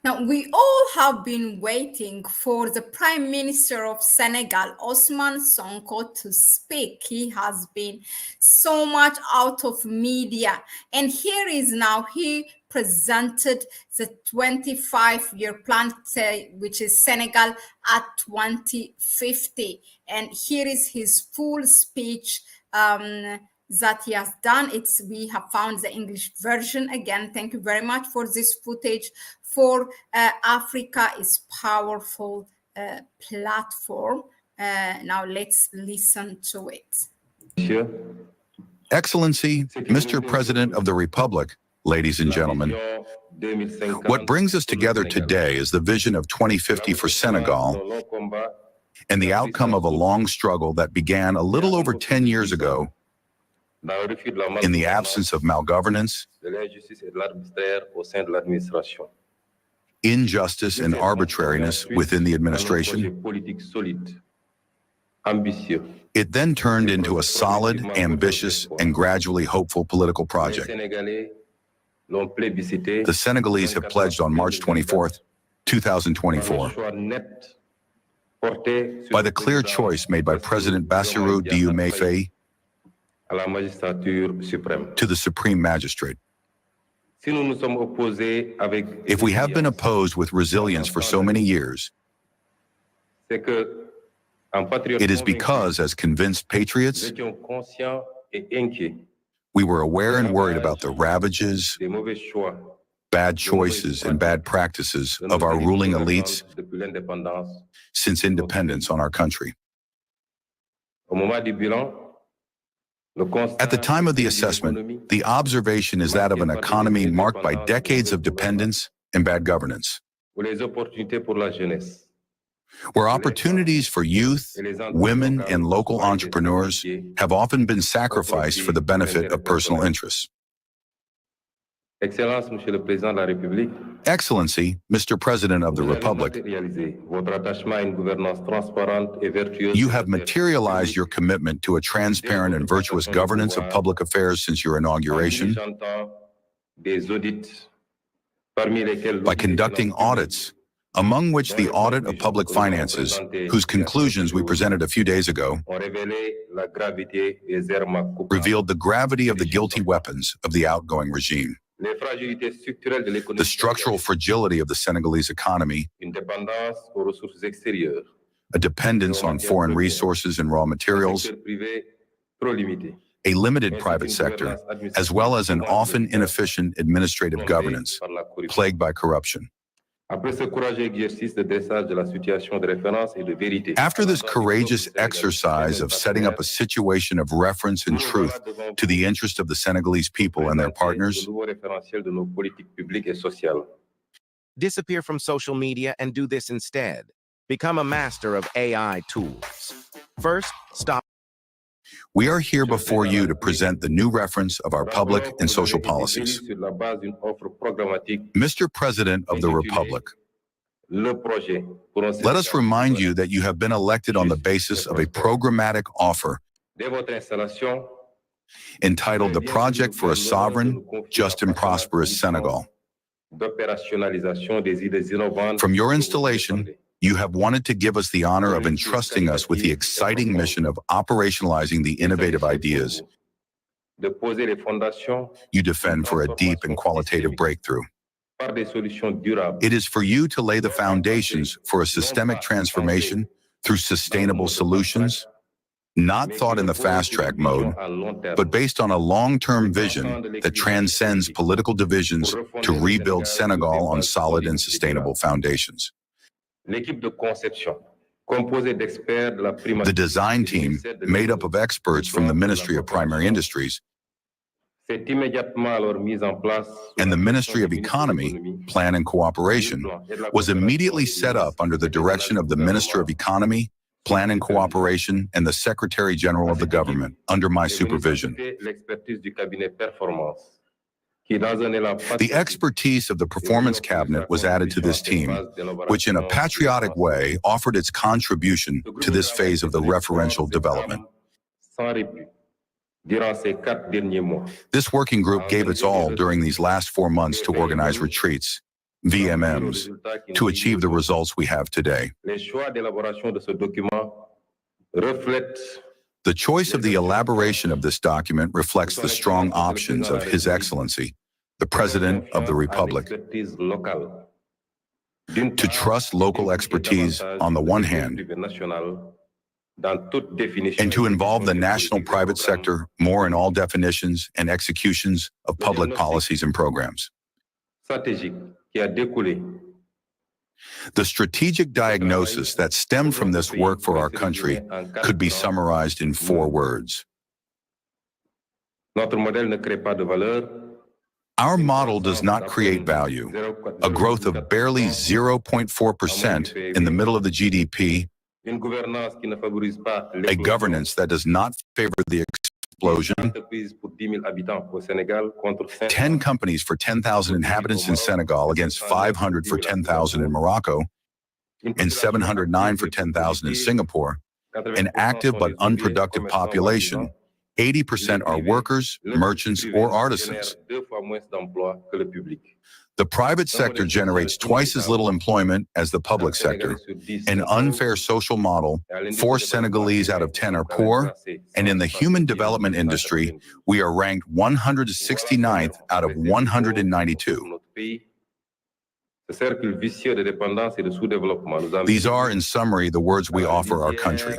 Now, we all have been waiting for the Prime Minister of Senegal, Ousmane Sonko, to speak. He has been so much out of media. And here is now, he presented the 25-year plan, which is Senegal at 2050. And here is his full speech that he has done. We have found the English version. Again, thank you very much for this footage for Africa is Powerful platform. Now let's listen to it. Excellency, Mr. President of the Republic, ladies and gentlemen, what brings us together today is the vision of 2050 for Senegal and the outcome of a long struggle that began a little over 10 years ago in the absence of malgovernance, injustice and arbitrariness within the administration. It then turned into a solid, ambitious, and gradually hopeful political project. The Senegalese have pledged on March 24th, 2024, by the clear choice made by President Bassirou Diomaye Faye to the Supreme Magistrate. If we have been opposed with resilience for so many years, it is because, as convinced patriots, we were aware and worried about the ravages, bad choices, and bad practices of our ruling elites since independence on our country. At the time of the assessment, the observation is that of an economy marked by decades of dependence and bad governance, where opportunities for youth, women, and local entrepreneurs have often been sacrificed for the benefit of personal interests. Excellency, Mr. President of the Republic, you have materialized your commitment to a transparent and virtuous governance of public affairs since your inauguration by conducting audits, among which the audit of public finances, whose conclusions we presented a few days ago, revealed the gravity of the guilty weapons of the outgoing regime. The structural fragility of the Senegalese economy, a dependence on foreign resources and raw materials, a limited private sector, as well as an often inefficient administrative governance plagued by corruption. After this courageous exercise of setting up a situation of reference and truth to the interest of the Senegalese people and their partners, disappear from social media and do this instead. Become a master of AI tools. First, stop. We are here before you to present the new reference of our public and social policies. Mr. President of the Republic, let us remind you that you have been elected on the basis of a programmatic offer entitled The Project for a Sovereign, Just and Prosperous Senegal. From your installation, you have wanted to give us the honor of entrusting us with the exciting mission of operationalizing the innovative ideas you defend for a deep and qualitative breakthrough. It is for you to lay the foundations for a systemic transformation through sustainable solutions, not thought in the fast-track mode, but based on a long-term vision that transcends political divisions to rebuild Senegal on solid and sustainable foundations. The design team, made up of experts from the Ministry of Primary Industries and the Ministry of Economy, Plan and Cooperation, was immediately set up under the direction of the Minister of Economy, Plan and Cooperation, and the Secretary General of the government, under my supervision. The expertise of the Performance Cabinet was added to this team, which in a patriotic way offered its contribution to this phase of the referential development. This working group gave its all during these last 4 months to organize retreats, VMMs, to achieve the results we have today. The choice of the elaboration of this document reflects the strong options of His Excellency, the President of the Republic, to trust local expertise on the one hand, and to involve the national private sector more in all definitions and executions of public policies and programs. The strategic diagnosis that stemmed from this work for our country could be summarized in 4 words. Our model does not create value. A growth of barely 0.4% in the middle of the GDP, a governance that does not favor the explosion, 10 companies for 10,000 inhabitants in Senegal against 500 for 10,000 in Morocco, and 709 for 10,000 in Singapore, an active but unproductive population. 80% are workers, merchants, or artisans. The private sector generates twice as little employment as the public sector. An unfair social model, 4 Senegalese out of 10 are poor, and in the human development industry, we are ranked 169th out of 192. These are, in summary, the words we offer our country.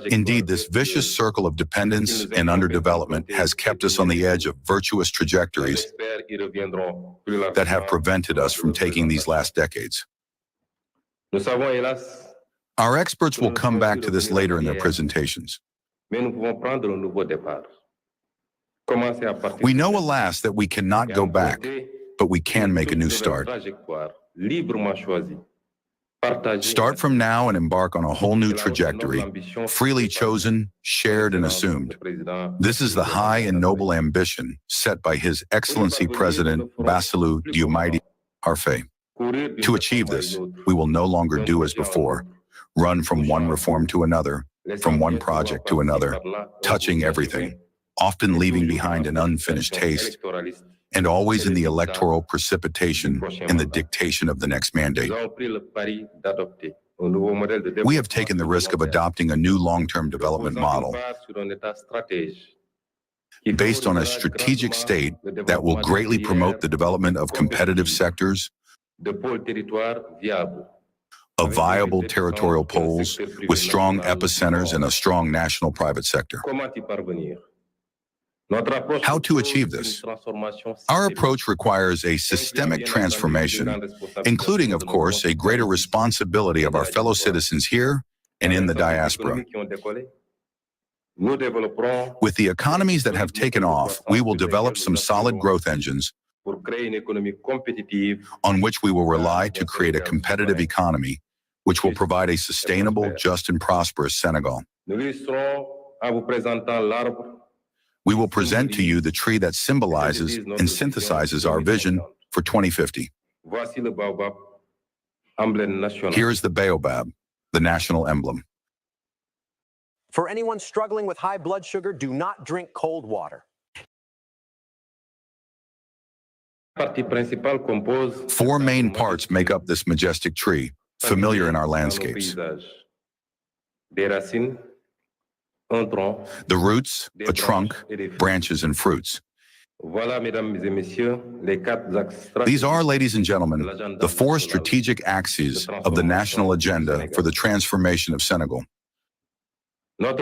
Indeed, this vicious circle of dependence and underdevelopment has kept us on the edge of virtuous trajectories that have prevented us from taking these last decades. Our experts will come back to this later in their presentations. We know, alas, that we cannot go back, but we can make a new start. Start from now and embark on a whole new trajectory, freely chosen, shared, and assumed. This is the high and noble ambition set by His Excellency President Bassirou Diomaye Faye. To achieve this, we will no longer do as before, run from one reform to another, from one project to another, touching everything, often leaving behind an unfinished taste, and always in the electoral precipitation and the dictation of the next mandate. We have taken the risk of adopting a new long-term development model based on a strategic state that will greatly promote the development of competitive sectors, of viable territorial poles with strong epicenters and a strong national private sector. How to achieve this? Our approach requires a systemic transformation, including, of course, a greater responsibility of our fellow citizens here and in the diaspora. With the economies that have taken off, we will develop some solid growth engines on which we will rely to create a competitive economy, which will provide a sustainable, just, and prosperous Senegal. We will present to you the tree that symbolizes and synthesizes our vision for 2050. Here is the baobab, the national emblem. For anyone struggling with high blood sugar, do not drink cold water. 4 main parts make up this majestic tree, familiar in our landscapes. The roots, a trunk, branches, and fruits. These are, ladies and gentlemen, the 4 strategic axes of the national agenda for the transformation of Senegal. Our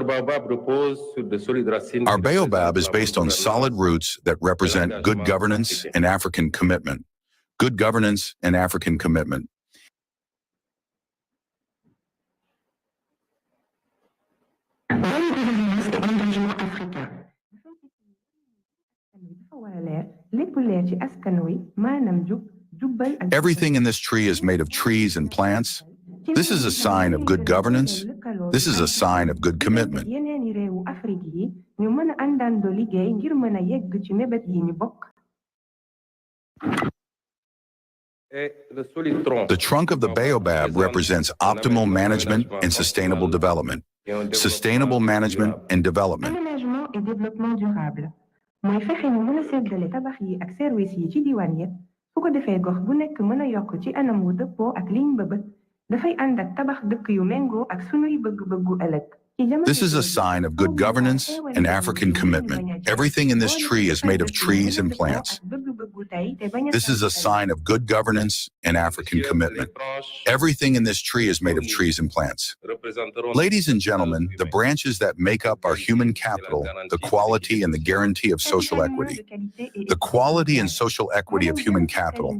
baobab is based on solid roots that represent good governance and African commitment. Good governance and African commitment. Everything in this tree is made of trees and plants. This is a sign of good governance. This is a sign of good commitment. The trunk of the baobab represents optimal management and sustainable development. Sustainable management and development. su ko defee gox bu nekk mën a yokk ci anam wu dëppoo ak liñ bëbët dafay ànd ak tabax dëkk yu méngoo ak sunuy bëgg-bëggu ëllëg. This is a sign of good governance and African commitment. Everything in this tree is made of trees and plants. This is a sign of good governance and African commitment. Everything in this tree is made of trees and plants. Ladies and gentlemen, the branches that make up our human capital, the quality and the guarantee of social equity. The quality and social equity of human capital.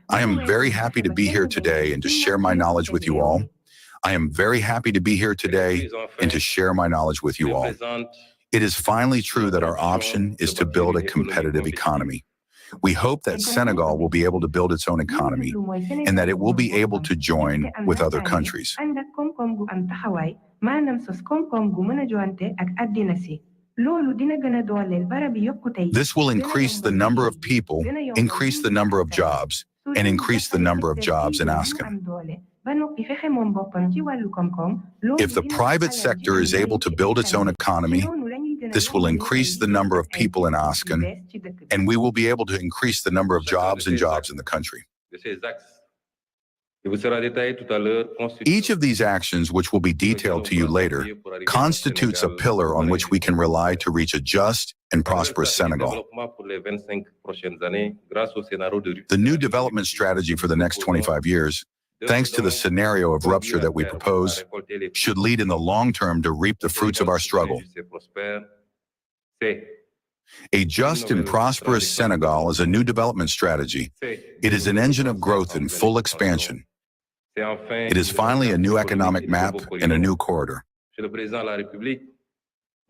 I am very happy to be here today and to share my knowledge with you all. I am very happy to be here today and to share my knowledge with you all. It is finally true that our option is to build a competitive economy. We hope that Senegal will be able to build its own economy and that it will be able to join with other countries. This will increase the number of people, increase the number of jobs, and increase the number of jobs in Askan. If the private sector is able to build its own economy, this will increase the number of people in Askan, and we will be able to increase the number of jobs and jobs in the country. Each of these actions, which will be detailed to you later, constitutes a pillar on which we can rely to reach a just and prosperous Senegal. The new development strategy for the next 25 years, thanks to the scenario of rupture that we propose, should lead in the long term to reap the fruits of our struggle. A just and prosperous Senegal is a new development strategy. It is an engine of growth in full expansion. It is finally a new economic map and a new corridor.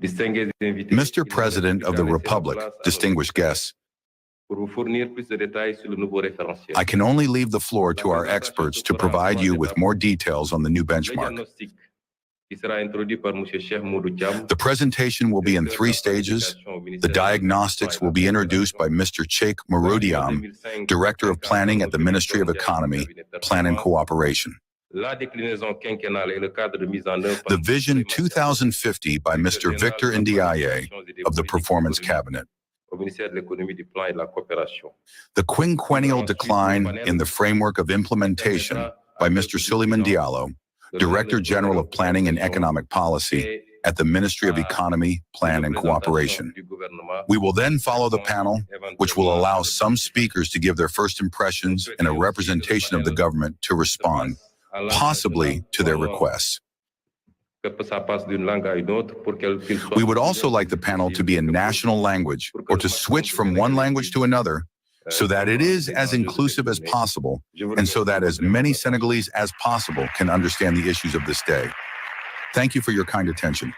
Mr. President of the Republic, distinguished guests, I can only leave the floor to our experts to provide you with more details on the new benchmark. The presentation will be in 3 stages. The diagnostics will be introduced by Mr. Cheikh Maroudiam, Director of Planning at the Ministry of Economy, Plan and Cooperation. The Vision 2050 by Mr. Victor Ndiaye of the Performance Cabinet. The quinquennial decline in the framework of implementation by Mr. Suleiman Diallo, Director General of Planning and Economic Policy at the Ministry of Economy, Plan and Cooperation. We will then follow the panel, which will allow some speakers to give their first impressions and a representation of the government to respond, possibly to their requests. We would also like the panel to be in national language or to switch from one language to another so that it is as inclusive as possible and so that as many Senegalese as possible can understand the issues of this day. Thank you for your kind attention.